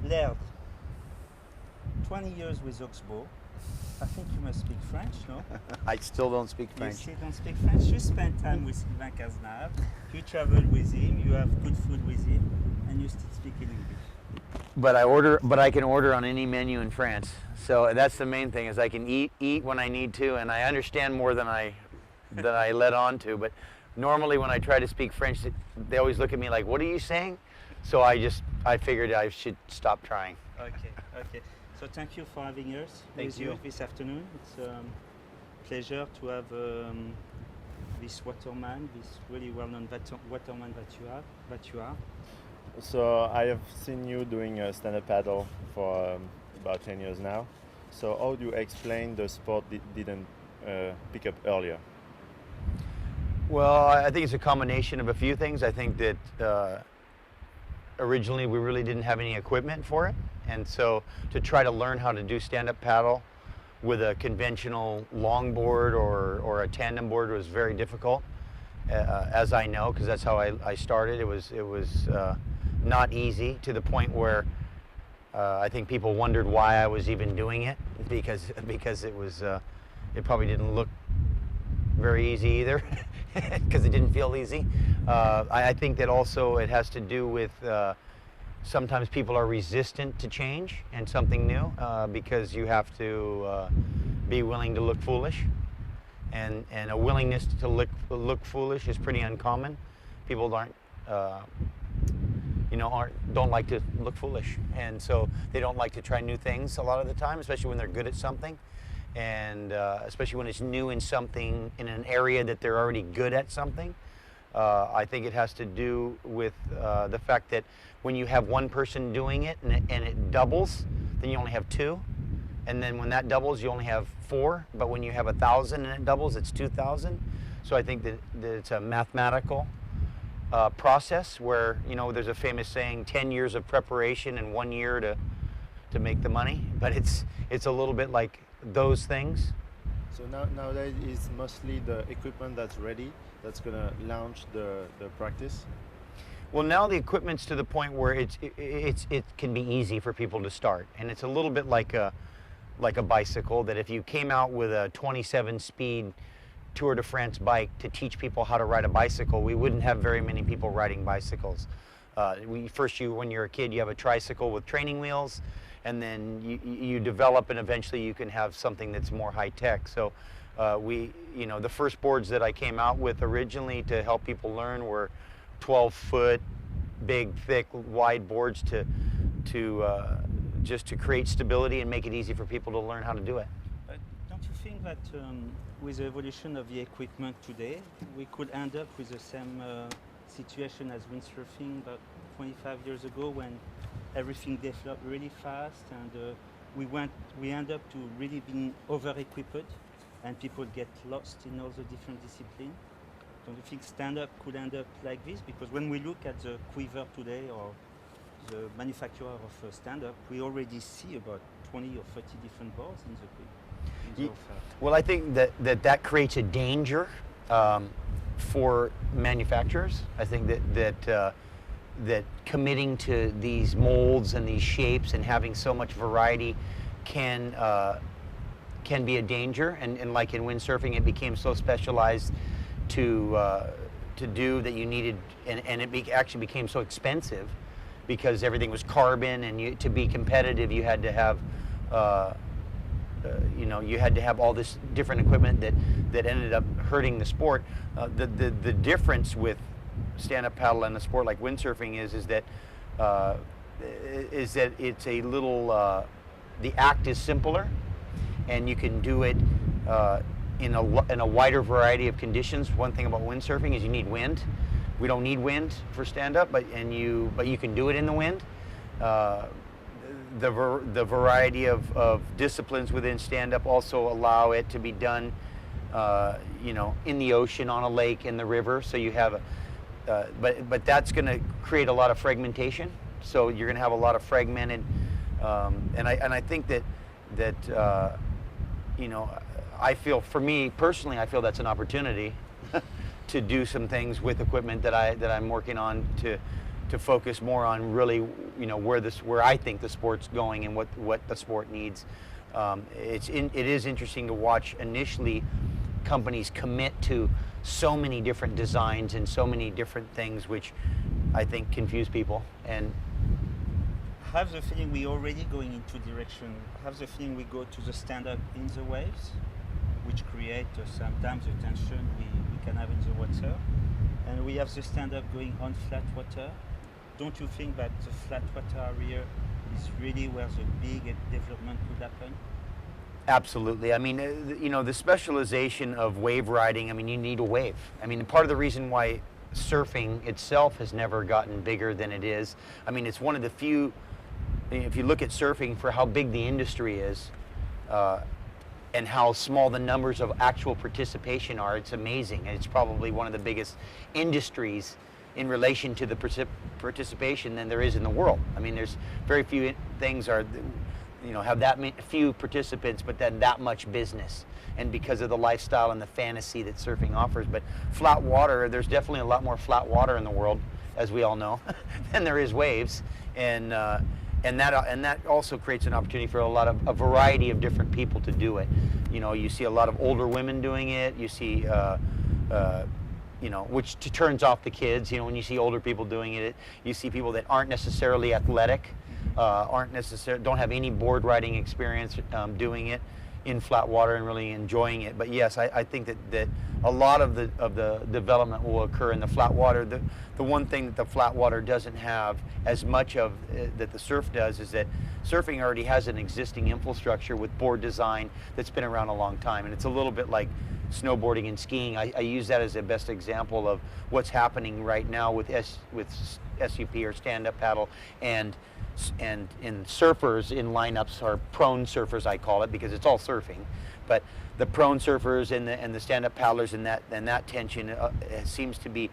Laird, 20 years with Oxbow. I think you must speak French, no? I still don't speak You French. still don't speak French. You spend time with Sylvain Cazenave, you travel with him, you have good food with him, and you still speak in English. But I can order on any menu in France. So that's the main thing, is I can eat when I need to, and I understand more than I let on to. But normally when I try to speak French, they always look at me like, "What are you saying?" So I figured I should stop trying. Okay. So thank you for having us Thank with you. you this afternoon. It's a pleasure to have this waterman, this really well-known waterman that you are. So I have seen you doing stand-up paddle for about 10 years now. So how do you explain the sport didn't pick up earlier? Well, I think it's a combination of a few things. I think that originally we really didn't have any equipment for it, and so to try to learn how to do stand-up paddle with a conventional longboard or a tandem board was very difficult, as I know, because that's how I started. It was not easy, to the point where I think people wondered why I was even doing it, because it probably didn't look very easy either, because it didn't feel easy. I think that also it has to do with sometimes people are resistant to change and something new, because you have to be willing to look foolish, and a willingness to look foolish is pretty uncommon. People don't like to look foolish, and so they don't like to try new things a lot of the time, especially when they're good at something. And especially when it's new in something, in an area that they're already good at something. I think it has to do with the fact that when you have one person doing it and it doubles, then you only have two. And then when that doubles, you only have four. But when you have 1,000 and it doubles, it's 2,000. So I think that it's a mathematical process where, there's a famous saying, 10 years of preparation and 1 year to make the money. But it's a little bit like those things. So nowadays it's mostly the equipment that's ready that's going to launch the practice? Well, now the equipment's to the point where it can be easy for people to start, and it's a little bit like a bicycle, that if you came out with a 27-speed Tour de France bike to teach people how to ride a bicycle, we wouldn't have very many people riding bicycles. When you're a kid, you have a tricycle with training wheels, and then you develop, and eventually you can have something that's more high-tech. So the first boards that I came out with originally to help people learn were 12-foot, big, thick, wide boards just to create stability and make it easy for people to learn how to do it. Don't you think that with the evolution of the equipment today, we could end up with the same situation as windsurfing about 25 years ago, when everything developed really fast, and we end up to really being over-equipped, and people get lost in all the different disciplines? Don't you think stand-up could end up like this? Because when we look at the quiver today, or the manufacturer of stand-up, we already see about 20 or 30 different boards in the quiver. Well, I think that creates a danger for manufacturers. I think that committing to these molds and these shapes and having so much variety can be a danger. And like in windsurfing, it became so specialized to do that you needed, and it actually became so expensive because everything was carbon, and to be competitive, you had to have all this different equipment that ended up hurting the sport. The difference with stand-up paddle and a sport like windsurfing is that it's a little, the act is simpler, and you can do it in a wider variety of conditions. One thing about windsurfing is you need wind. We don't need wind for stand-up, but you can do it in the wind. The variety of disciplines within stand-up also allow it to be done, in the ocean, on a lake, in the river. So you have but that's going to create a lot of fragmentation. So you're going to have a lot of fragmented, and I think that I feel, for me personally, I feel that's an opportunity to do some things with equipment that I'm working on to focus more on really, where I think the sport's going and what the sport needs. It is interesting to watch initially companies commit to so many different designs and so many different things, which I think confuse people. And I have the feeling we're already going into direction. I have the feeling we go to the stand-up in the waves, which create sometimes the tension we can have in the water. And we have the stand-up going on flat water. Don't you think that the flat water area is really where the big development could happen? Absolutely. I mean, the specialization of wave riding, I mean, you need a wave. I mean, part of the reason why surfing itself has never gotten bigger than it is, I mean, it's one of the few, if you look at surfing for how big the industry is, and how small the numbers of actual participation are, it's amazing. It's probably one of the biggest industries in relation to the participation than there is in the world. I mean, there's very few things have that few participants, but then that much business, and because of the lifestyle and the fantasy that surfing offers. But flat water, there's definitely a lot more flat water in the world, as we all know, than there is waves, and that also creates an opportunity for a variety of different people to do it. You see a lot of older women doing it. You see, which turns off the kids. When you see older people doing it, you see people that aren't necessarily athletic. Don't have any board riding experience doing it in flat water and really enjoying it. But yes, I think that a lot of the development will occur in the flat water. The one thing that the flat water doesn't have as much of that the surf does is that surfing already has an existing infrastructure with board design that's been around a long time, and it's a little bit like snowboarding and skiing. I use that as the best example of what's happening right now with SUP or stand-up paddle, and in surfers in lineups, or prone surfers I call it, because it's all surfing, but the prone surfers and the stand-up paddlers and that tension seems to be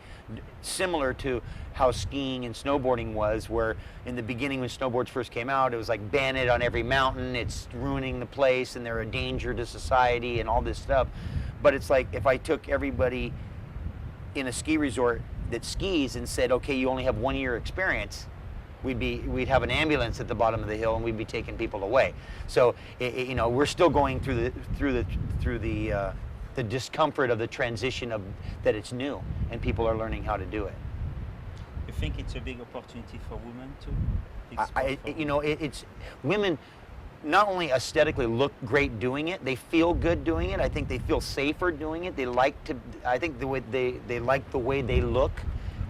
similar to how skiing and snowboarding was, where in the beginning when snowboards first came out, it was like ban it on every mountain, it's ruining the place and they're a danger to society and all this stuff. But it's like if I took everybody in a ski resort that skis and said, okay, you only have 1 year experience, we'd have an ambulance at the bottom of the hill and we'd be taking people away. So we're still going through the discomfort of the transition of that it's new and people are learning how to do it. You think it's a big opportunity for women too? It's women not only aesthetically look great doing it, they feel good doing it. I think they feel safer doing it. I think the way they like the way they look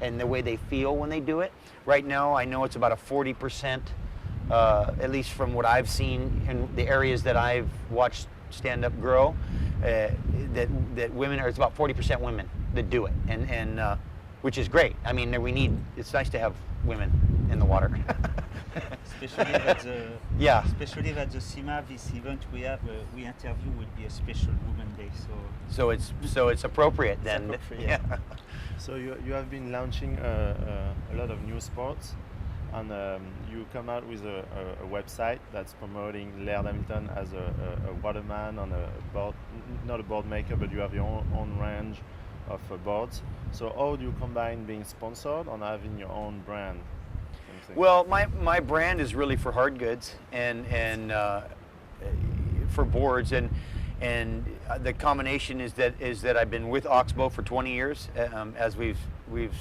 and the way they feel when they do it. Right now, I know it's about a 40%, at least from what I've seen in the areas that I've watched stand up grow, that women are, it's about 40% women that do it, and which is great. I mean, it's nice to have women in the water. Especially at the SIMA, this event we interview will be a special Women Day. So it's appropriate then. It's appropriate, yeah. So you have been launching a lot of new sports, and you come out with a website that's promoting Laird Hamilton as a waterman on a board, not a board maker, but you have your own range of boards. So how do you combine being sponsored and having your own brand? Well, my brand is really for hard goods and for boards, and the combination is that I've been with Oxbow for 20 years, as we've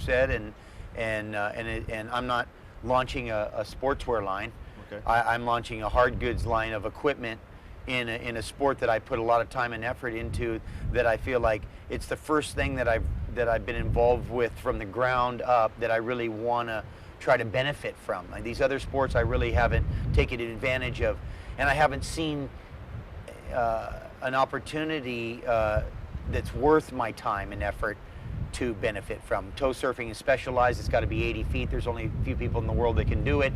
said, and I'm not launching a sportswear line. Okay. I'm launching a hard goods line of equipment in a sport that I put a lot of time and effort into, that I feel like it's the first thing that I've been involved with from the ground up that I really want to try to benefit from. Like these other sports I really haven't taken advantage of, and I haven't seen an opportunity that's worth my time and effort to benefit from. Tow surfing is specialized. It's got to be 80 feet. There's only a few people in the world that can do it.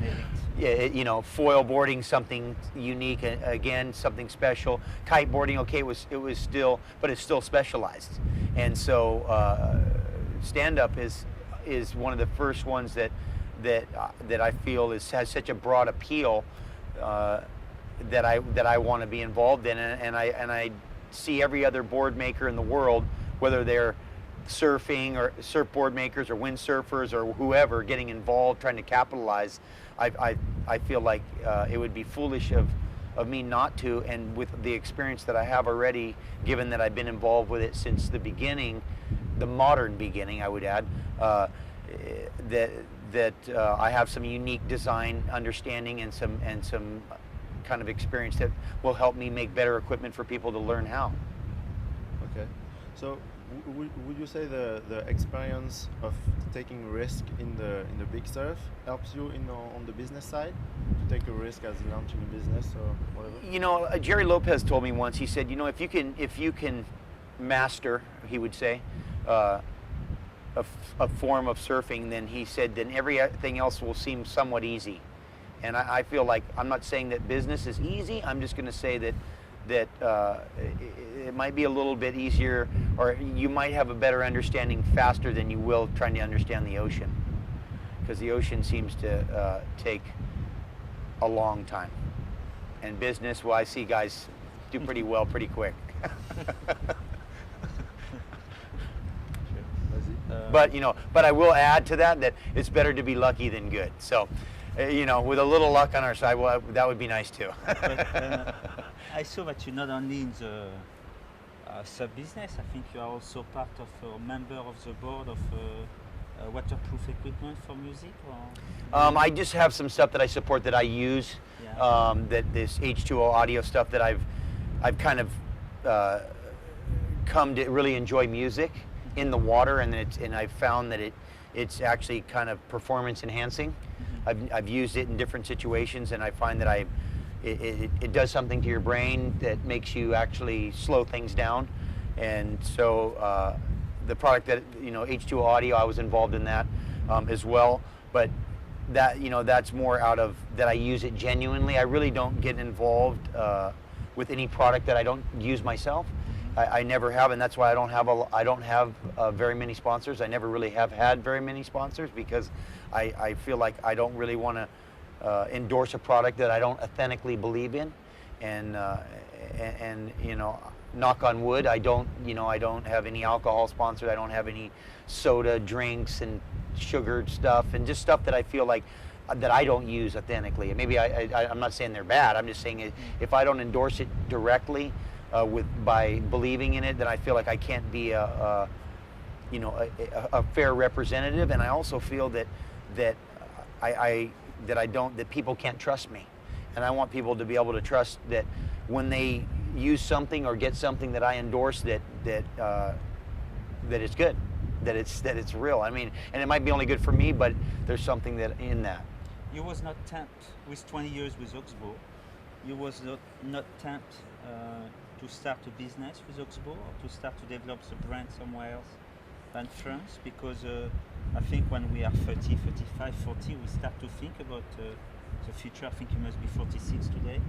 Foil boarding, something unique, again, something special. Kite boarding, okay, it was still, but it's still specialized. And so stand-up is one of the first ones that I feel has such a broad appeal that I want to be involved in, and I see every other board maker in the world, whether they're surfing or surfboard makers or windsurfers or whoever getting involved, trying to capitalize. I feel like it would be foolish of me not to, and with the experience that I have already, given that I've been involved with it since the beginning, the modern beginning, I would add, that I have some unique design understanding and some kind of experience that will help me make better equipment for people to learn how. Okay, so would you say the experience of taking risk in the big surf helps you on the business side to take a risk as launching a business or whatever? You know, Jerry Lopez told me once. He said, you know, if you can master, he would say, a form of surfing, then he said, then everything else will seem somewhat easy. And I feel like, I'm not saying that business is easy. I'm just going to say that it might be a little bit easier, or you might have a better understanding faster than you will trying to understand the ocean, because the ocean seems to take a long time. And business, well, I see guys do pretty well pretty quick. But you know, but I will add to that it's better to be lucky than good. So, you know, with a little luck on our side, well, that would be nice too. But, I saw that you're not only in the sub-business, I think you are also part of a member of the board of waterproof equipment for music? Or? I just have some stuff that I support that I use, Yeah. that this H2O audio stuff that I've kind of come to really enjoy music in the water, and I've found that it's actually kind of performance enhancing. Mm-hmm. I've used it in different situations, and I find that it does something to your brain that makes you actually slow things down. And so the product that, you know, H2O Audio, I was involved in that as well. But that, you know, that's more out of that I use it genuinely. I really don't get involved with any product that I don't use myself. I never have, and that's why I don't have very many sponsors. I never really have had very many sponsors, because I feel like I don't really want to endorse a product that I don't authentically believe in, and you know, knock on wood, I don't have any alcohol sponsors. I don't have any soda drinks and sugared stuff, and just stuff that I feel like that I don't use authentically. And maybe I'm not saying they're bad. I'm just saying if I don't endorse it directly by believing in it, then I feel like I can't be a fair representative. And I also feel that people can't trust me, and I want people to be able to trust that when they use something or get something that I endorse, that it's good, that it's real. I mean, and it might be only good for me, but there's something that in that. You was not tempted with 20 years with Oxbow. You was not tempted to start a business with Oxbow, or to start to develop the brand somewhere else than France, because I think when we are 30, 35, 40, we start to think about the future. I think you must be 46 today.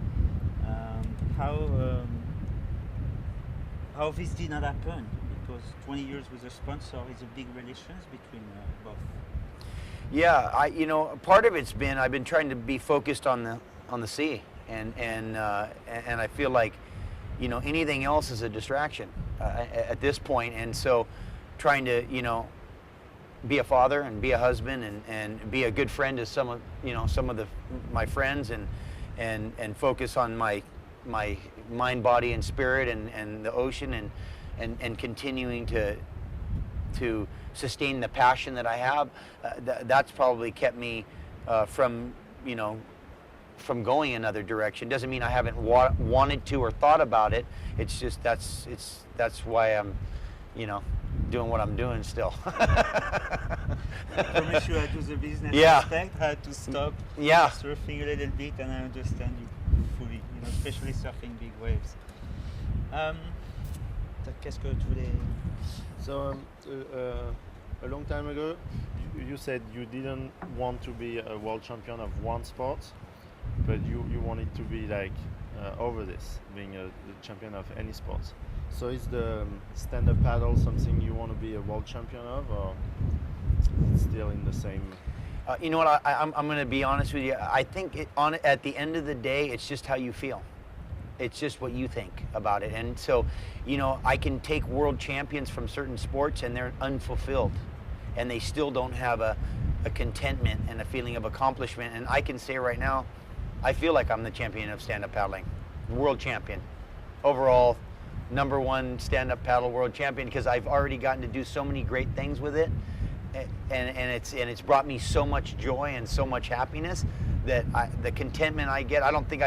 How this did not happen? Because 20 years with a sponsor is a big relations between both. Yeah, part of it's been I've been trying to be focused on the sea, and I feel like, you know, anything else is a distraction at this point, and so trying to, you know, be a father and be a husband and be a good friend to some of my friends, and focus on my mind, body, and spirit, and the ocean, and continuing to sustain the passion that I have. That's probably kept me from going another direction. Doesn't mean I haven't wanted to or thought about it. It's just that's why I'm, you know, doing what I'm doing still. I promise you I do the business Yeah. aspect. I had to stop Yeah. surfing a little bit, and I understand you fully, you know, especially surfing big waves. Qu'est-ce que tu voulais? So a long time ago, you said you didn't want to be a world champion of one sport, but you wanted to be like over this, being the champion of any sports. So is the stand-up paddle something you want to be a world champion of, or is it still in the same? You know what? I'm going to be honest with you. I think at the end of the day, it's just how you feel. It's just what you think about it. And so, you know, I can take world champions from certain sports and they're unfulfilled and they still don't have a contentment and a feeling of accomplishment. And I can say right now, I feel like I'm the champion of stand-up paddling, world champion, overall #1 stand-up paddle world champion, because I've already gotten to do so many great things with it, and it's brought me so much joy and so much happiness that the contentment I get, I don't think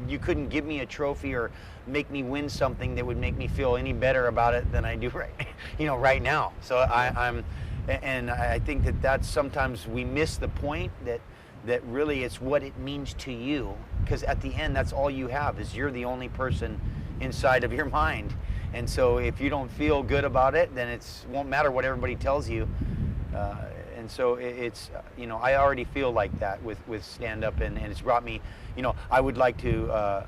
you couldn't give me a trophy or make me win something that would make me feel any better about it than I do right now. So I think that's sometimes we miss the point that really it's what it means to you, because at the end that's all you have, is you're the only person inside of your mind. And so if you don't feel good about it, then it won't matter what everybody tells you. And so it's, you know, I already feel like that with stand-up, and it's brought me, you know, I would like to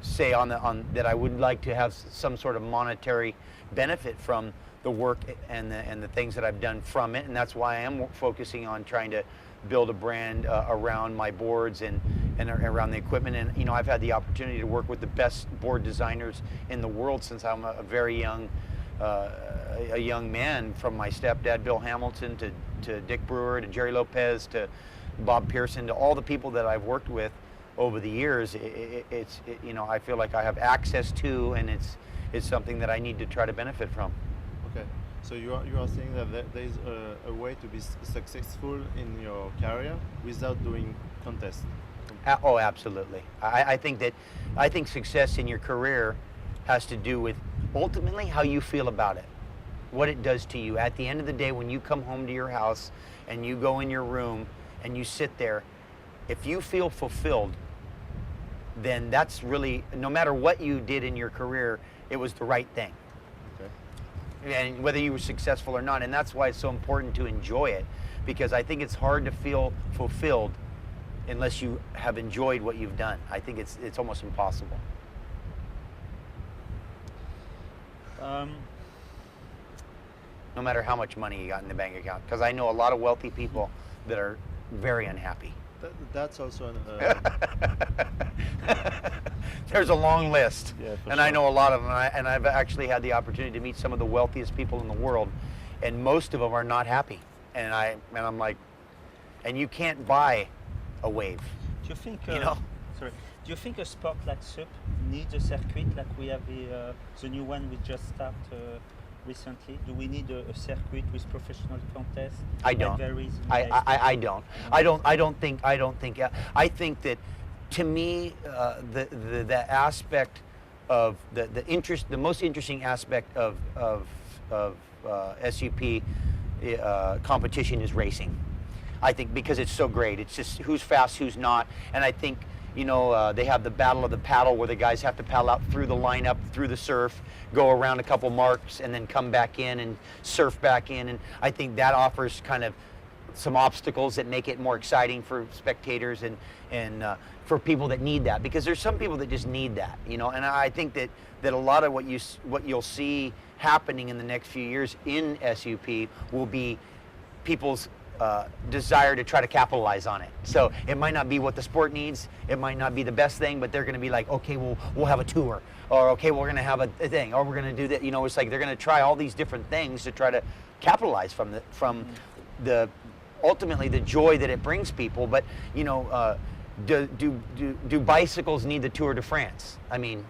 say that I would like to have some sort of monetary benefit from the work and the things that I've done from it, and that's why I am focusing on trying to build a brand around my boards and around the equipment. And you know, I've had the opportunity to work with the best board designers in the world since I'm a very young man, from my stepdad Bill Hamilton to Dick Brewer to Jerry Lopez to Bob Pearson to all the people that I've worked with over the years. It's you know, I feel like I have access to, and it's something that I need to try to benefit from. Okay, so you are saying that there is a way to be successful in your career without doing contests. Oh, absolutely. I think success in your career has to do with ultimately how you feel about it, what it does to you. At the end of the day, when you come home to your house and you go in your room and you sit there, if you feel fulfilled, then that's really, no matter what you did in your career, it was the right thing. And whether you were successful or not. And that's why it's so important to enjoy it, because I think it's hard to feel fulfilled unless you have enjoyed what you've done. I think it's almost impossible. No matter how much money you got in the bank account, because I know a lot of wealthy people that are very unhappy. That's also There's a long list, yeah, and I know a lot of them, and I've actually had the opportunity to meet some of the wealthiest people in the world, and most of them are not happy. And I'm like, and you can't buy a wave. Do you think? You know? Sorry. Do you think a sport like SUP needs a circuit like we have the new one we just started recently? Do we need a circuit with professional contests? I don't. I don't. I think that, to me, the aspect of the most interesting aspect of SUP competition is racing. I think because it's so great. It's just who's fast, who's not, and I think, you know, they have the battle of the paddle where the guys have to paddle out through the lineup, through the surf, go around a couple marks, and then come back in and surf back in. And I think that offers kind of some obstacles that make it more exciting for spectators and for people that need that, because there's some people that just need that, you know. And I think that a lot of what you'll see happening in the next few years in SUP will be people's desire to try to capitalize on it. So it might not be what the sport needs, it might not be the best thing, but they're going to be like, okay, we'll have a tour, or okay, we're going to have a thing, or we're going to do that. You know, it's like they're going to try all these different things to try to capitalize from the ultimately the joy that it brings people. But you know, do bicycles need the Tour de France? I mean,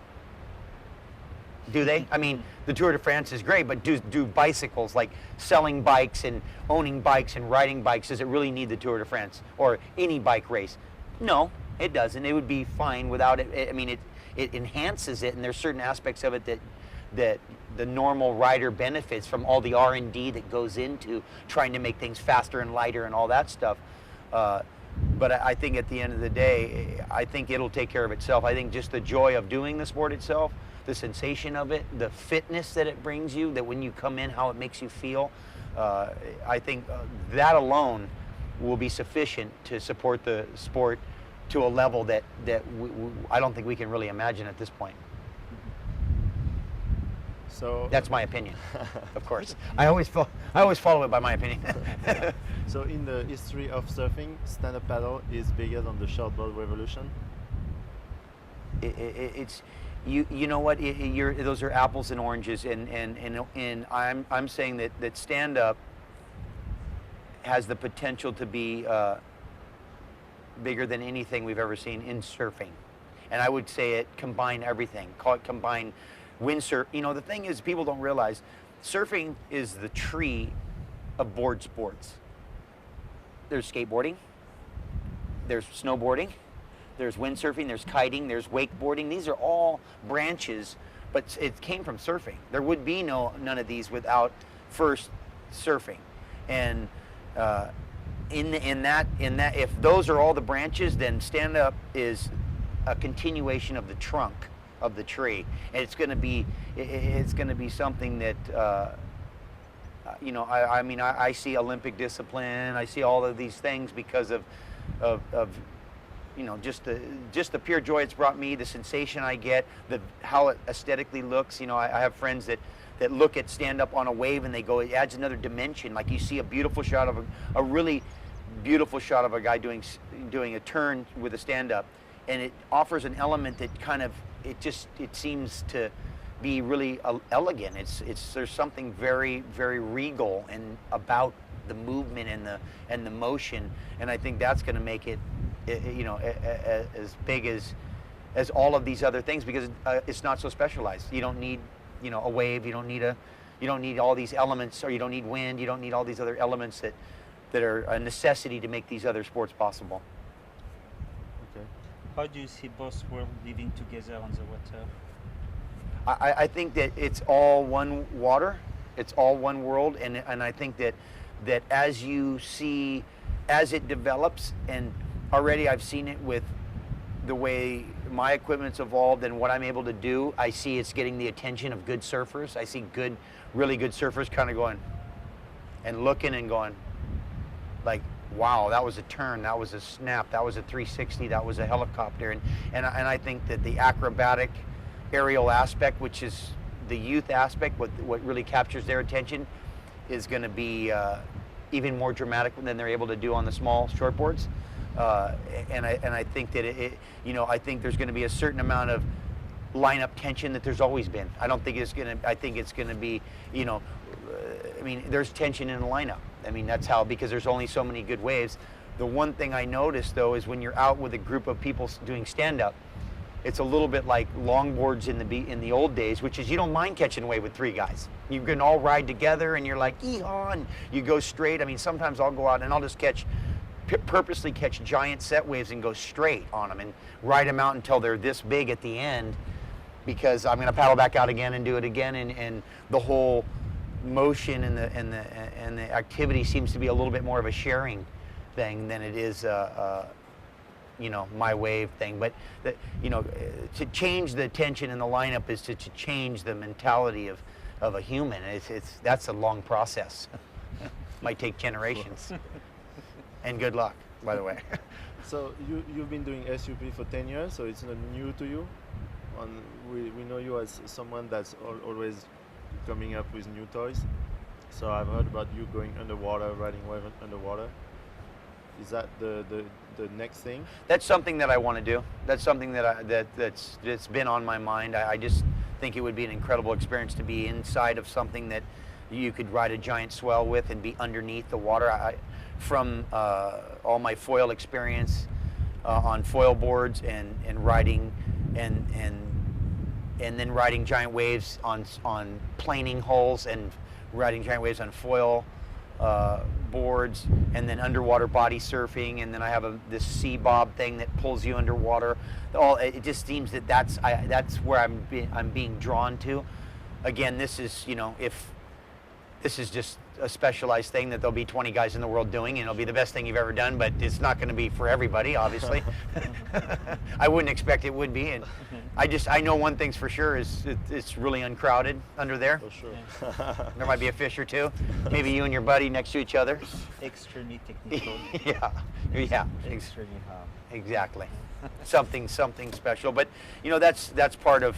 do they? I mean, the Tour de France is great, but do bicycles, like selling bikes and owning bikes and riding bikes, does it really need the Tour de France or any bike race? No, it doesn't. It would be fine without it. I mean, it enhances it, and there's certain aspects of it that the normal rider benefits from, all the R&D that goes into trying to make things faster and lighter and all that stuff. But I think at the end of the day, I think it'll take care of itself. I think just the joy of doing the sport itself, the sensation of it, the fitness that it brings you, that when you come in, how it makes you feel, I think that alone will be sufficient to support the sport to a level that I don't think we can really imagine at this point. So that's my opinion, of course. I always follow it by my opinion. So in the history of surfing, stand-up paddle is bigger than the shortboard revolution? it's you know what, those are apples and oranges, and I'm saying that stand up has the potential to be bigger than anything we've ever seen in surfing. And I would say it combine everything. Call it combine windsurf. You know, the thing is, people don't realize surfing is the tree of board sports. There's skateboarding, there's snowboarding, there's windsurfing, there's kiting, there's wakeboarding. These are all branches, but it came from surfing. There would be none of these without first surfing. And in that, if those are all the branches, then stand up is a continuation of the trunk of the tree, and it's going to be something that you know, I mean, I see Olympic discipline, I see all of these things because of you know, just the pure joy it's brought me, the sensation I get, how it aesthetically looks. You know, I have friends that look at stand up on a wave and they go, it adds another dimension. Like you see a beautiful shot of a really beautiful shot of a guy doing a turn with a stand up, and it offers an element that kind of, it seems to be really elegant. There's something very, very regal and about the movement and the motion, and I think that's going to make it, you know, as big as all of these other things, because it's not so specialized. You don't need, you know, a wave. You don't need all these elements, or you don't need wind. You don't need all these other elements that are a necessity to make these other sports possible. Okay. How do you see both worlds living together on the water? I think that it's all one water, it's all one world, and I think that as you see, as it develops, and already I've seen it with the way my equipment's evolved and what I'm able to do, I see it's getting the attention of good surfers. I see really good surfers kind of going and looking and going like, wow, that was a turn, that was a snap, that was a 360, that was a helicopter, and I think that the acrobatic aerial aspect, which is the youth aspect, what really captures their attention, is going to be even more dramatic than they're able to do on the small shortboards. And I think that you know, I think there's going to be a certain amount of lineup tension that there's always been. I don't think it's going to. I think it's going to be, you know, I mean, there's tension in the lineup. I mean, that's how, because there's only so many good waves. The one thing I noticed though is when you're out with a group of people doing stand up, it's a little bit like longboards in the old days, which is you don't mind catching a wave with 3 guys. You can all ride together and you're like, yee-haw, and you go straight. I mean, sometimes I'll go out and I'll just purposely catch giant set waves and go straight on them and ride them out until they're this big at the end, because I'm going to paddle back out again and do it again, and the whole motion and the activity seems to be a little bit more of a sharing thing than it is you know, my wave thing. But you know, to change the tension in the lineup is to change the mentality of a human. That's a long process. Might take generations. And good luck, by the way. So you've been doing SUP for 10 years, so it's not new to you. We know you as someone that's always coming up with new toys. So I've heard about you going underwater, riding wave underwater. Is that the next thing? That's something that I want to do. That's something that's been on my mind. I just think it would be an incredible experience to be inside of something that you could ride a giant swell with and be underneath the water. From all my foil experience on foil boards and riding and then riding giant waves on planing hulls and riding giant waves on foil boards, and then underwater body surfing, and then I have this sea bob thing that pulls you underwater. It just seems that's where I'm being drawn to. Again, this is, you know, if this is just a specialized thing that there'll be 20 guys in the world doing, and it'll be the best thing you've ever done, but it's not going to be for everybody, obviously. I wouldn't expect it would be, and I know one thing's for sure is it's really uncrowded under there. For sure. There might be a fish or two, maybe you and your buddy next to each other. Extremely technical. yeah, Extremely hard. exactly. Something special, but you know, that's part of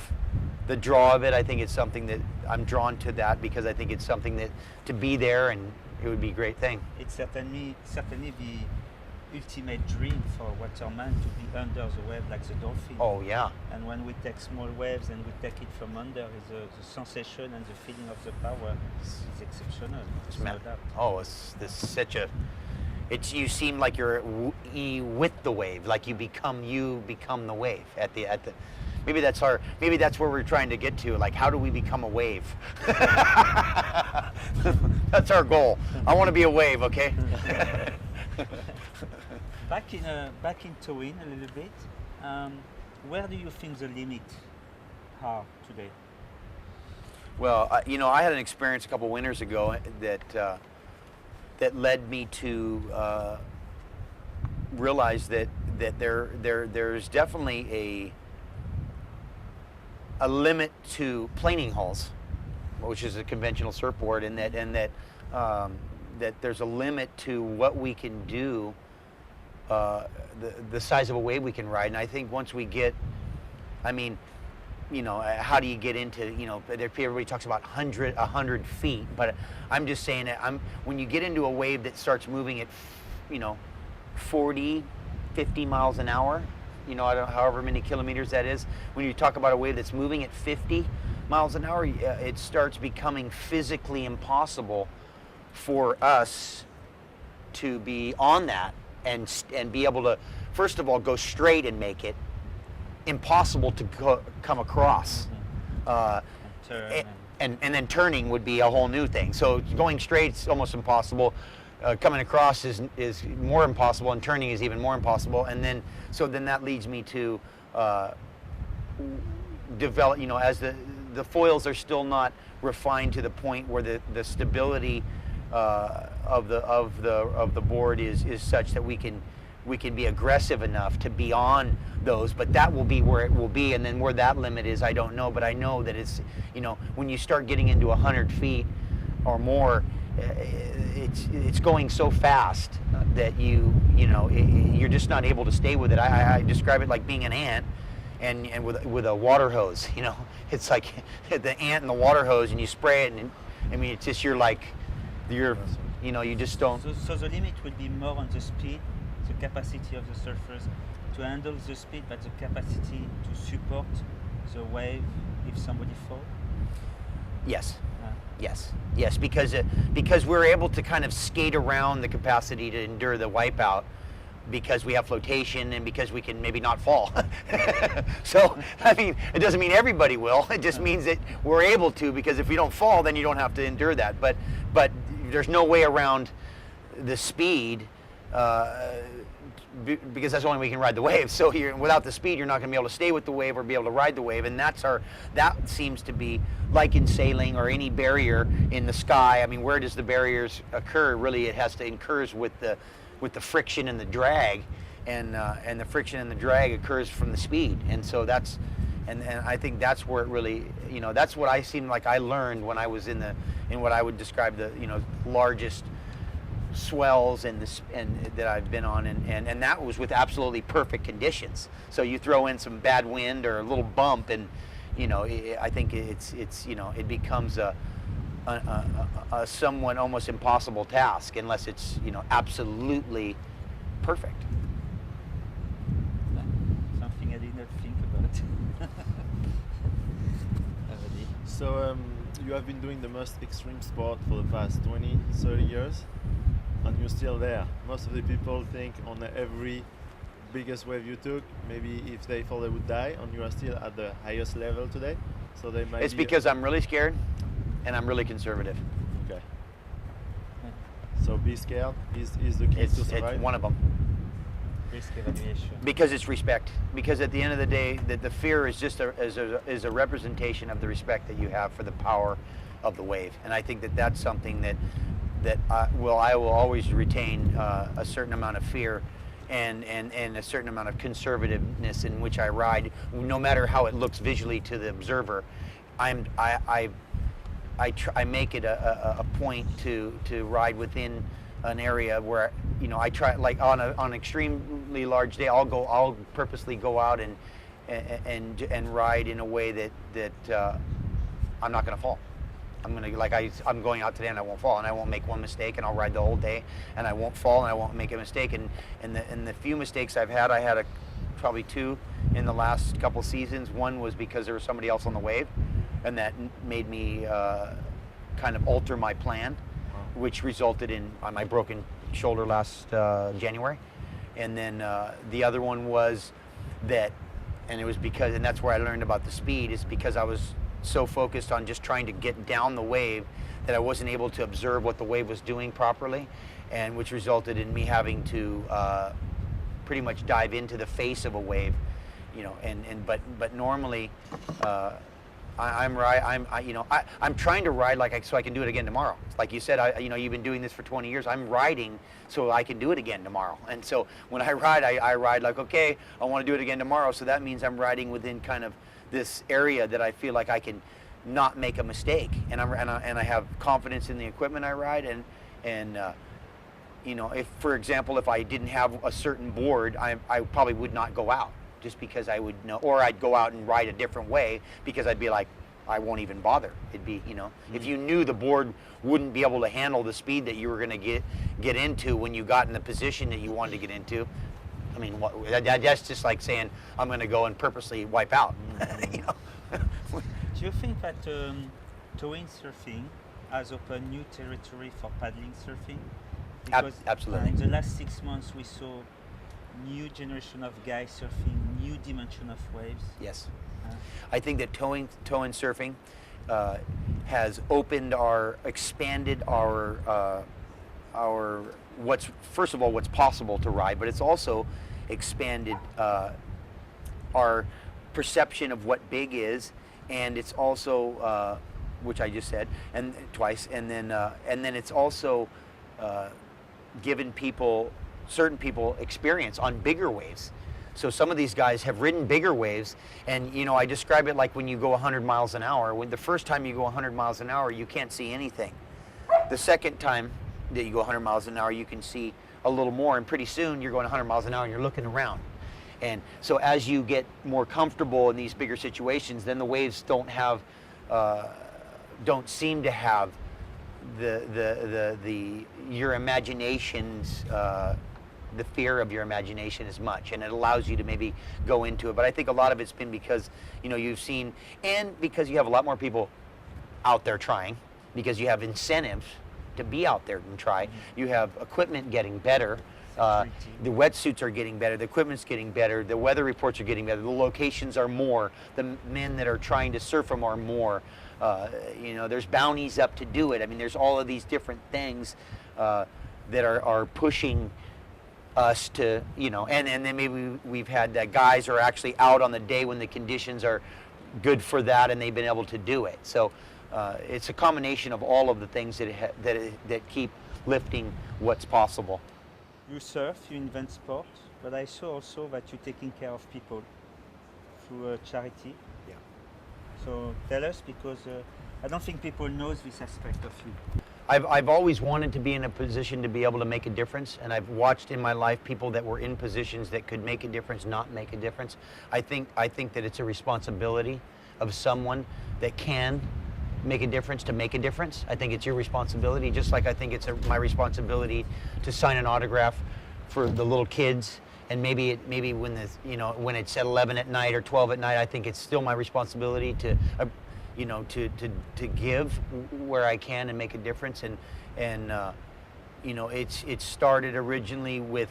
the draw of it. I think it's something that I'm drawn to, that because I think it's something that to be there, and it would be a great thing. It's certainly ultimate dream for waterman to be under the wave like the dolphin. Oh yeah. And when we take small waves and we take it from under, the sensation and the feeling of the power is exceptional. It's no doubt. Oh, it's such a. It's you seem like you're with the wave, like you become the wave at the. Maybe that's where we're trying to get to. Like, how do we become a wave? That's our goal. I want to be a wave, okay? Back in towing a little bit. Where do you think the limits are today? Well, I had an experience a couple winters ago that led me to realize that there's definitely a limit to planing hulls, which is a conventional surfboard, and that there's a limit to what we can do, the size of a wave we can ride. And I think once we get, how do you get into, everybody talks about 100 feet, but I'm just saying that when you get into a wave that starts moving at, 40, 50 miles an hour, I don't know, however many kilometers that is, when you talk about a wave that's moving at 50 miles an hour, it starts becoming physically impossible for us to be on that and be able to, first of all, go straight and make it, impossible to come across. And then turning would be a whole new thing. So going straight's almost impossible. Coming across is more impossible, and turning is even more impossible. And then that leads me to develop. As the foils are still not refined to the point where the stability of the board is such that we can be aggressive enough to be on those, but that will be where it will be, and then where that limit is, I don't know, but I know that it's, when you start getting into 100 feet or more, it's going so fast that you're just not able to stay with it. I describe it like being an ant and with a water hose. It's like the ant and the water hose, and you spray it, and it's just you just don't. So the limit will be more on the speed, the capacity of the surfers to handle the speed, but the capacity to support the wave if somebody falls? Yes. Yes, because we're able to kind of skate around the capacity to endure the wipeout, because we have flotation and because we can maybe not fall. So, it doesn't mean everybody will. It just means that we're able to, because if we don't fall, then you don't have to endure that. But there's no way around the speed, because that's the only way we can ride the wave. So without the speed, you're not going to be able to stay with the wave or be able to ride the wave. And that seems to be, like in sailing or any barrier in the sky. Where does the barriers occur? Really, it occurs with the friction and the drag, and the friction and the drag occurs from the speed. And so and I think that's where it really, that's what I seem like I learned when I was in what I would describe the largest swells and that I've been on, and that was with absolutely perfect conditions. So you throw in some bad wind or a little bump, and I think it becomes a somewhat almost impossible task unless it's absolutely perfect. Something I did not think about. So you have been doing the most extreme sport for the past 20, 30 years, and you're still there. Most of the people think on every biggest wave you took, maybe if they thought they would die, and you are still at the highest level today. So they might. It's because I'm really scared, and I'm really conservative. Okay. So be scared is the key to survive. It's one of them. Risk evaluation. Because it's respect. Because at the end of the day, the fear is just is a representation of the respect that you have for the power of the wave, and I think that's something that I will always retain a certain amount of fear and a certain amount of conservativeness in which I ride, no matter how it looks visually to the observer. I make it a point to ride within an area where I try, like on an extremely large day, I'll purposely go out and ride in a way that I'm not going to fall. I'm going out today and I won't fall, and I won't make one mistake, and I'll ride the whole day, and I won't fall, and I won't make a mistake. And the few mistakes I've had, I had probably two in the last couple seasons. One was because there was somebody else on the wave, and that made me kind of alter my plan, which resulted in my broken shoulder last January. And then the other one was that, and it was because, and that's where I learned about the speed, is because I was so focused on just trying to get down the wave that I wasn't able to observe what the wave was doing properly, and which resulted in me having to pretty much dive into the face of a wave, you know. But normally I'm trying to ride so I can do it again tomorrow. Like you said, you've been doing this for 20 years. I'm riding so I can do it again tomorrow. And so when I ride, I ride like, okay, I want to do it again tomorrow. So that means I'm riding within kind of this area that I feel like I can not make a mistake. And I have confidence in the equipment I ride. And if, for example, if I didn't have a certain board, I probably would not go out, just because I would know, or I'd go out and ride a different way because I'd be like, I won't even bother. It'd be, if you knew the board wouldn't be able to handle the speed that you were going to get into when you got in the position that you wanted to get into, I mean, that's just like saying I'm going to go and purposely wipe out. Do you think that towing surfing has opened new territory for paddling surfing? Because absolutely. In the last 6 months, we saw new generation of guys surfing, new dimension of waves. Yes. I think that towing surfing has expanded our first of all, what's possible to ride, but it's also expanded our perception of what big is, and it's also, which I just said, and twice, and then it's also given certain people experience on bigger waves. So some of these guys have ridden bigger waves, and I describe it like when you go 100 miles an hour. When the first time you go 100 miles an hour, you can't see anything. The second time that you go 100 miles an hour, you can see a little more, and pretty soon you're going 100 miles an hour and you're looking around. And so as you get more comfortable in these bigger situations, then the waves don't seem to have your imagination's the fear of your imagination as much, and it allows you to maybe go into it. But I think a lot of it's been because you've seen, and because you have a lot more people out there trying, because you have incentives to be out there and try. You have equipment getting better. The wetsuits are getting better. The equipment's getting better. The weather reports are getting better. The locations are more. The men that are trying to surf them are more. There's bounties up to do it. I mean, there's all of these different things that are pushing us to, and then maybe we've had that guys are actually out on the day when the conditions are good for that, and they've been able to do it. So it's a combination of all of the things that keep lifting what's possible. You surf, you invent sport, but I saw also that you're taking care of people through a charity. Yeah. So tell us, because I don't think people know this aspect of you. I've always wanted to be in a position to be able to make a difference, and I've watched in my life people that were in positions that could make a difference not make a difference. I think that it's a responsibility of someone that can make a difference to make a difference. I think it's your responsibility, just like I think it's my responsibility to sign an autograph for the little kids. And maybe when when it's at 11 at night or 12 at night, I think it's still my responsibility to give where I can and make a difference. And it started originally with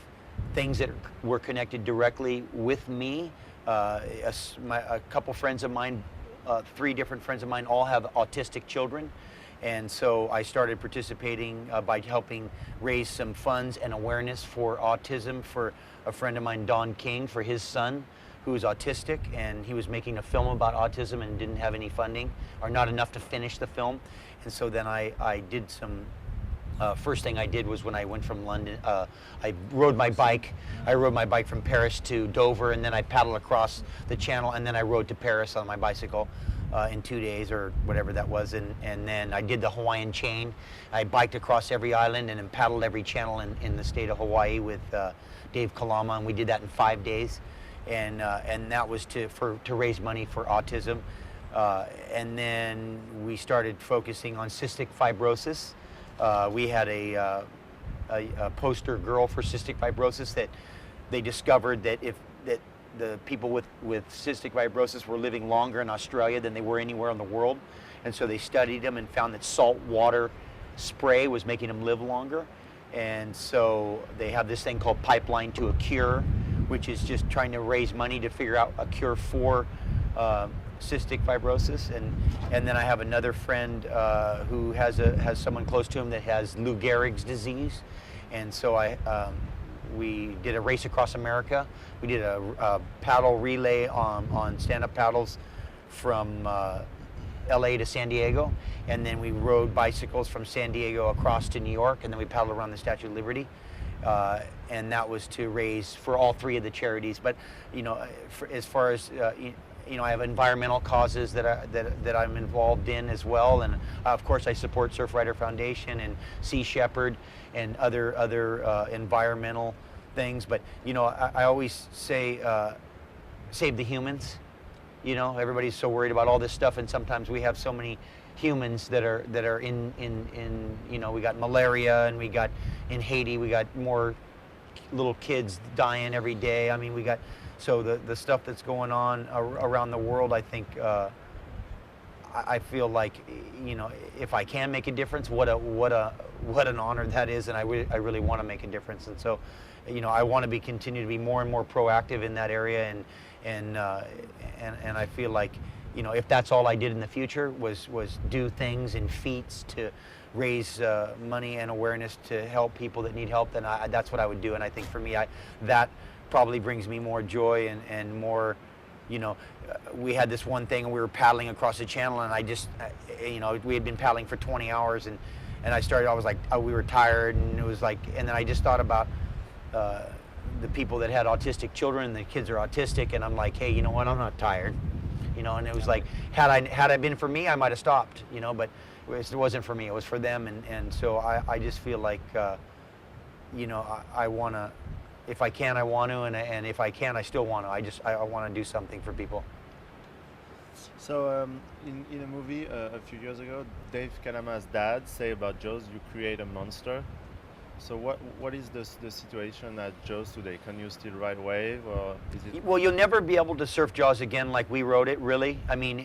things that were connected directly with me. A couple friends of mine, 3 different friends of mine, all have autistic children. And so I started participating by helping raise some funds and awareness for autism for a friend of mine, Don King, for his son, who is autistic, and he was making a film about autism and didn't have any funding, or not enough to finish the film. And so then I did some, first thing I did was when I went from London, I rode my bike. I rode my bike from Paris to Dover, and then I paddled across the channel, and then I rode to Paris on my bicycle in 2 days or whatever that was. And then I did the Hawaiian chain. I biked across every island and then paddled every channel in the state of Hawaii with Dave Kalama, and we did that in 5 days. And that was to raise money for autism. And then we started focusing on cystic fibrosis. We had a poster girl for cystic fibrosis that they discovered that that the people with cystic fibrosis were living longer in Australia than they were anywhere in the world. And so they studied them and found that salt water spray was making them live longer. And so they have this thing called Pipeline to a Cure, which is just trying to raise money to figure out a cure for cystic fibrosis. And then I have another friend who has someone close to him that has Lou Gehrig's disease. And so we did a race across America. We did a paddle relay on stand-up paddles from LA to San Diego, and then we rode bicycles from San Diego across to New York, and then we paddled around the Statue of Liberty. And that was to raise for all three of the charities. But as far as I have environmental causes that I'm involved in as well, and of course I support Surfrider Foundation and Sea Shepherd and other environmental things. But I always say save the humans. Everybody's so worried about all this stuff, and sometimes we have so many humans that are in we got malaria, and we got in Haiti we got more little kids dying every day. I mean, we got the stuff that's going on around the world. I think I feel like if I can make a difference, what an honor that is, and I really want to make a difference. And so I want to continue to be more and more proactive in that area, and I feel like if that's all I did in the future was do things and feats to raise money and awareness to help people that need help, then that's what I would do. And I think for me, that probably brings me more joy and more. We had this one thing, and we were paddling across the channel, and I just we had been paddling for 20 hours, and I was like, we were tired, and it was like, and then I just thought about the people that had autistic children. The kids are autistic, and I'm like, hey, you know what? I'm not tired, And it was like, had I been for me, I might have stopped, But it wasn't for me. It was for them, and so I just feel like, I want to. If I can, I want to, and if I can, I still want to. I want to do something for people. So in a movie a few years ago, Dave Kalama's dad say about Jaws, you create a monster. So what is the situation at Jaws today? Can you still ride wave, or is it? Well, you'll never be able to surf Jaws again like we rode it. Really, I mean,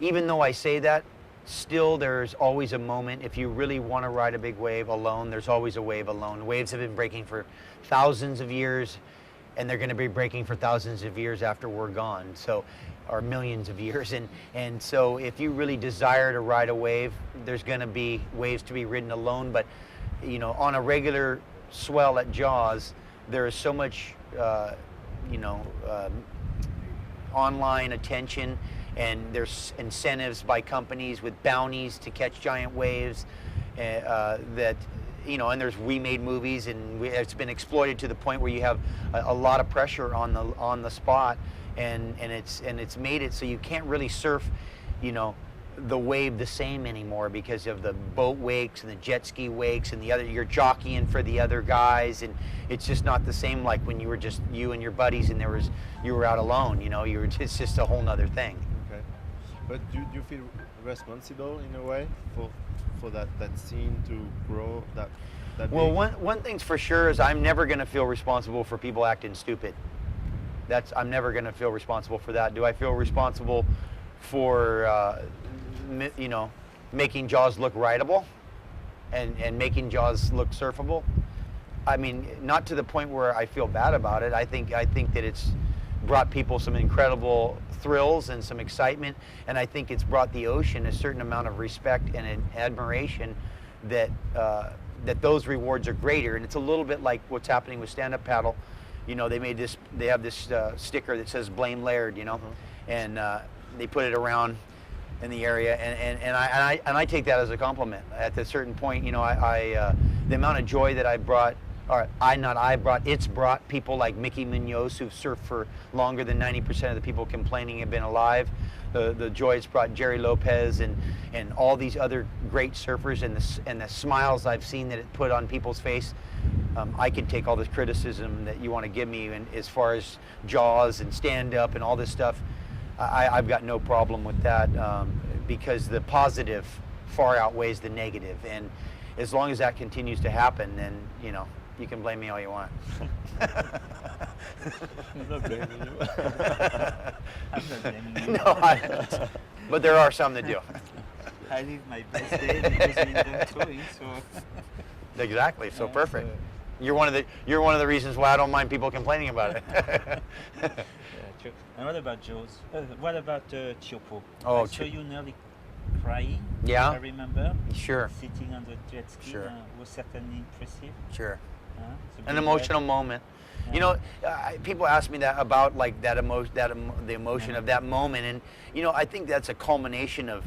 even though I say that, still there's always a moment. If you really want to ride a big wave alone, there's always a wave alone. Waves have been breaking for thousands of years, and they're going to be breaking for thousands of years after we're gone. So, or millions of years. And so if you really desire to ride a wave, there's going to be waves to be ridden alone. But on a regular swell at Jaws, there is so much online attention, and there's incentives by companies with bounties to catch giant waves that and there's remade movies, and it's been exploited to the point where you have a lot of pressure on the spot, and it's made it so you can't really surf the wave the same anymore because of the boat wakes and the jet ski wakes and you're jockeying for the other guys, and it's just not the same like when you were just you and your buddies and you were out alone. It's just a whole nother thing. Okay, but do you feel responsible in a way for that scene to grow that well big? one thing's for sure is I'm never going to feel responsible for people acting stupid. I'm never going to feel responsible for that. Do I feel responsible for making Jaws look rideable and making Jaws look surfable? I mean, not to the point where I feel bad about it. I think that it's brought people some incredible thrills and some excitement, and I think it's brought the ocean a certain amount of respect and an admiration that those rewards are greater. And it's a little bit like what's happening with stand-up paddle. They have this sticker that says "Blame Laird," and they put it around in the area, and I take that as a compliment. At a certain point, the amount of joy that I brought, it's brought people like Mickey Munoz, who've surfed for longer than 90% of the people complaining have been alive. The joy it's brought Jerry Lopez and all these other great surfers, and the smiles I've seen that it put on people's face. I can take all this criticism that you want to give me, and as far as Jaws and stand up and all this stuff, I've got no problem with that, because the positive far outweighs the negative, and as long as that continues to happen, then you know, you can blame me all you want. I'm not blaming you. I'm not blaming you. No, but there are some that do. I live my best day because I'm not towing, so. Exactly. So Yeah, perfect. so- You're one of the reasons why I don't mind people complaining about it. Yeah, true. And what about Jaws? What about Chiopo? Oh, I saw you nearly crying. Yeah. I remember. Sure. Sitting on the jet ski Sure. was certainly impressive. Sure. It's a An big emotional moment. Yeah. You know, people ask me that about like that the emotion of that moment, and you know, I think that's a culmination of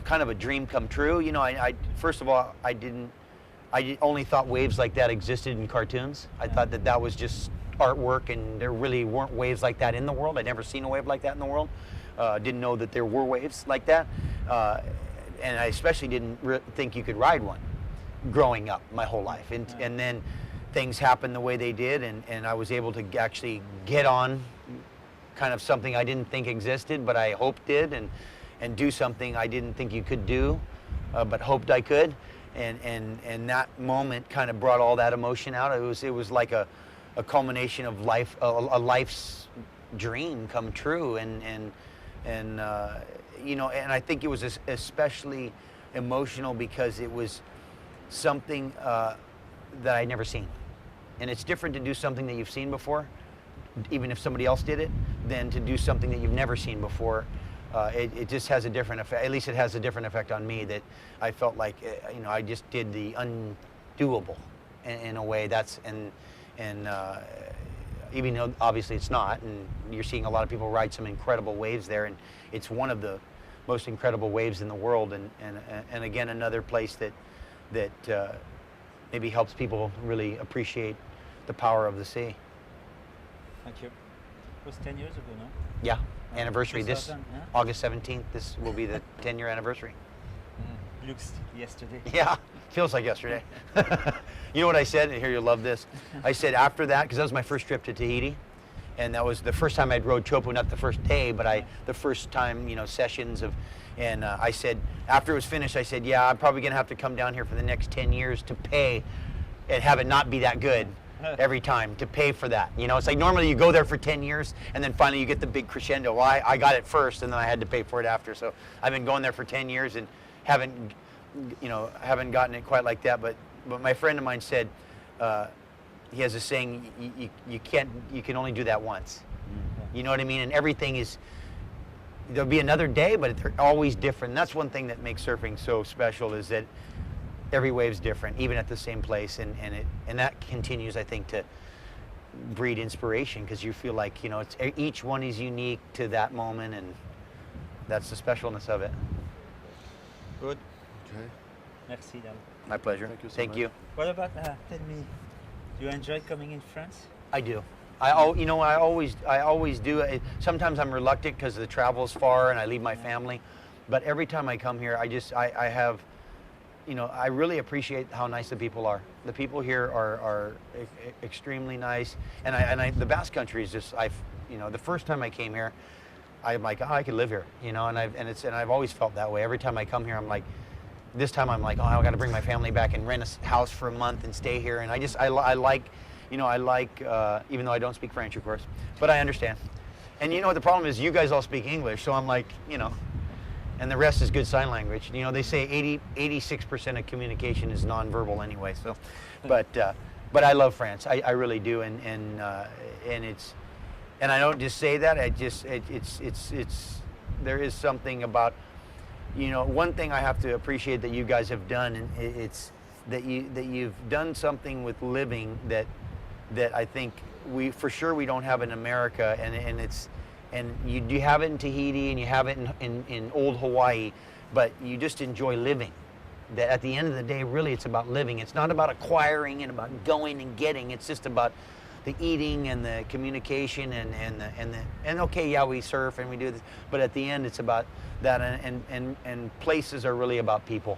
kind of a dream come true. You know, I first of all, I only thought waves like that existed in cartoons. I thought that was just artwork, and there really weren't waves like that in the world. I'd never seen a wave like that in the world. Didn't know that there were waves like that, and I especially didn't think you could ride one growing up my whole life. And then things happened the way they did, and I was able to actually get on kind of something I didn't think existed, but I hoped did, and do something I didn't think you could do, but hoped I could. And that moment kind of brought all that emotion out. It was like a culmination of life, a life's dream come true, and you know, and I think it was especially emotional because it was something that I'd never seen. And it's different to do something that you've seen before, even if somebody else did it, than to do something that you've never seen before. It just has a different effect. At least it has a different effect on me, that I felt like, you know, I just did the undoable in a way. Even though obviously it's not, and you're seeing a lot of people ride some incredible waves there, and it's one of the most incredible waves in the world, and again, another place that maybe helps people really appreciate the power of the sea. Thank you. It was 10 years ago, no? Yeah, anniversary this 2000, yeah? August 17th. This will be the 10-year anniversary. Looks yesterday. Yeah, feels like yesterday. You know what I said? And here, you'll love this. I said after that, because that was my first trip to Tahiti, and that was the first time I'd rode Chopo, not the first day, but the first time, you know, sessions of, and I said, after it was finished, I said, yeah, I'm probably gonna have to come down here for the next 10 years to pay and have it not be that good every time, to pay for that. You know, it's like normally you go there for 10 years and then finally you get the big crescendo. Well, I got it first and then I had to pay for it after. So I've been going there for 10 years and haven't gotten it quite like that. But my friend of mine said, he has a saying, you can only do that once. You know what I mean? And everything is, there'll be another day, but they're always different. And that's one thing that makes surfing so special, is that every wave's different, even at the same place, and that continues, I think, to breed inspiration, because you feel like, you know, each one is unique to that moment, and that's the specialness of it. Good. Okay. Merci, Dan. My pleasure. Thank you so Thank much. you. What about, tell me, do you enjoy coming in France? I do. I always do. Sometimes I'm reluctant because the travel's far and I leave my family, but every time I come here, I have, you know, I really appreciate how nice the people are. The people here are extremely nice, and the Basque country is just, you know, the first time I came here, I'm like, oh, I could live here, you know, and I've always felt that way. Every time I come here, I'm like, this time I'm like, oh, I got to bring my family back and rent a house for a month and stay here, and I like, you know, even though I don't speak French, of course, but I understand. And you know what the problem is? You guys all speak English, so I'm like, you know, and the rest is good sign language. You know, they say 86% of communication is nonverbal anyway. So, but I love France. I really do, and I don't just say that. There is something about, you know, one thing I have to appreciate that you guys have done, and it's that you've done something with living that I think we don't have in America, and you have it in Tahiti and you have it in old Hawaii, but you just enjoy living. That at the end of the day, really, it's about living. It's not about acquiring and about going and getting. It's just about the eating and the communication and okay, yeah, we surf and we do this, but at the end, it's about that, and places are really about people.